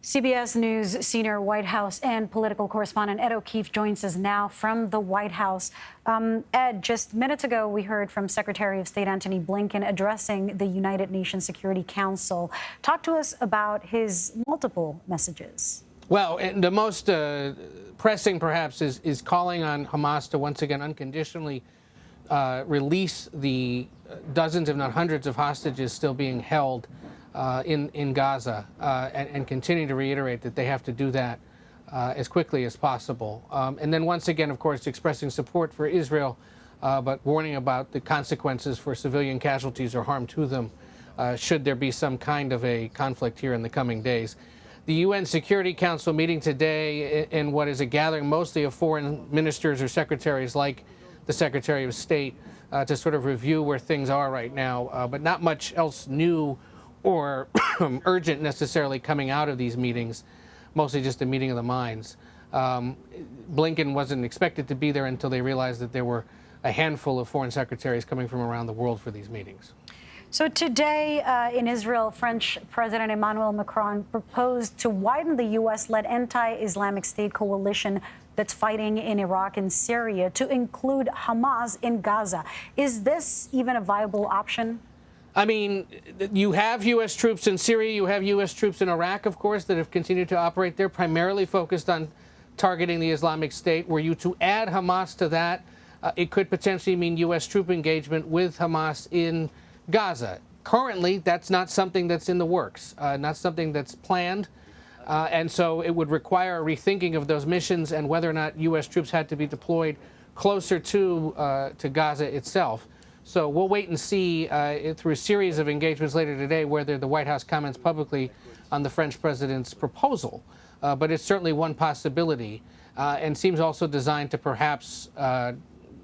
CBS News senior White House and political correspondent Ed O'Keefe joins us now from the White House. Ed, just minutes ago, we heard from Secretary of State Antony Blinken addressing the United Nations Security Council. Talk to us about his multiple messages. Well, the most pressing, perhaps, is calling on Hamas to once again unconditionally release the dozens, if not hundreds, of hostages still being held in Gaza, and continue to reiterate that they have to do that as quickly as possible. And then once again, of course, expressing support for Israel, but warning about the consequences for civilian casualties or harm to them should there be some kind of a conflict here in the coming days. The UN Security Council meeting today in what is a gathering mostly of foreign ministers or secretaries like the Secretary of State to sort of review where things are right now, but not much else new or urgent necessarily coming out of these meetings, mostly just a meeting of the minds. Blinken wasn't expected to be there until they realized that there were a handful of foreign secretaries coming from around the world for these meetings. So today in Israel, French President Emmanuel Macron proposed to widen the U.S.-led anti-Islamic State coalition that's fighting in Iraq and Syria to include Hamas in Gaza. Is this even a viable option? I mean, you have U.S. troops in Syria, you have U.S. troops in Iraq, of course, that have continued to operate there, primarily focused on targeting the Islamic State. Were you to add Hamas to that, it could potentially mean U.S. troop engagement with Hamas in Gaza. Currently, that's not something that's in the works, not something that's planned. And so it would require a rethinking of those missions and whether or not U.S. troops had to be deployed closer to Gaza itself. So we'll wait and see through a series of engagements later today whether the White House comments publicly on the French president's proposal. But it's certainly one possibility and seems also designed to perhaps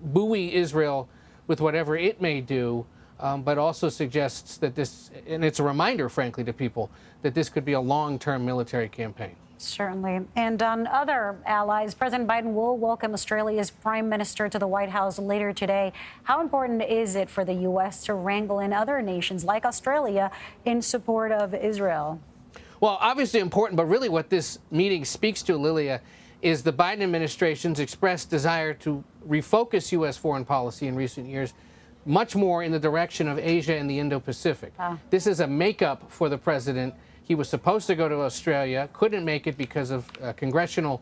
buoy Israel with whatever it may do, but also suggests that this, and it's a reminder, frankly, to people, that this could be a long-term military campaign. Certainly. And on other allies, President Biden will welcome Australia's Prime Minister to the White House later today. How important is it for the U.S. to wrangle in other nations like Australia in support of Israel? Well, obviously important, but really what this meeting speaks to, Lilia, is the Biden administration's expressed desire to refocus U.S. foreign policy in recent years much more in the direction of Asia and the Indo-Pacific. This is a makeup for the president. He was supposed to go to Australia, couldn't make it because of congressional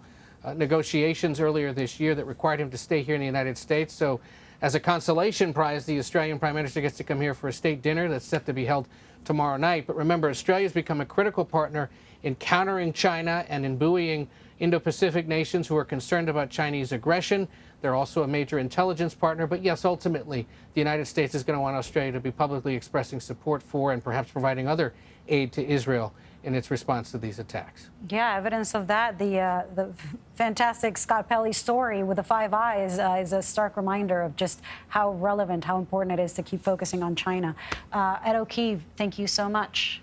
negotiations earlier this year that required him to stay here in the United States. So as a consolation prize, the Australian Prime Minister gets to come here for a state dinner that's set to be held tomorrow night. But remember, Australia's become a critical partner in countering China and in buoying Indo-Pacific nations who are concerned about Chinese aggression. They're also a major intelligence partner. But yes, ultimately, the United States is going to want Australia to be publicly expressing support for and perhaps providing other aid to Israel in its response to these attacks. Yeah, evidence of that. The fantastic Scott Pelley story with the 5 eyes is a stark reminder of just how relevant, how important it is to keep focusing on China. Ed O'Keefe, thank you so much.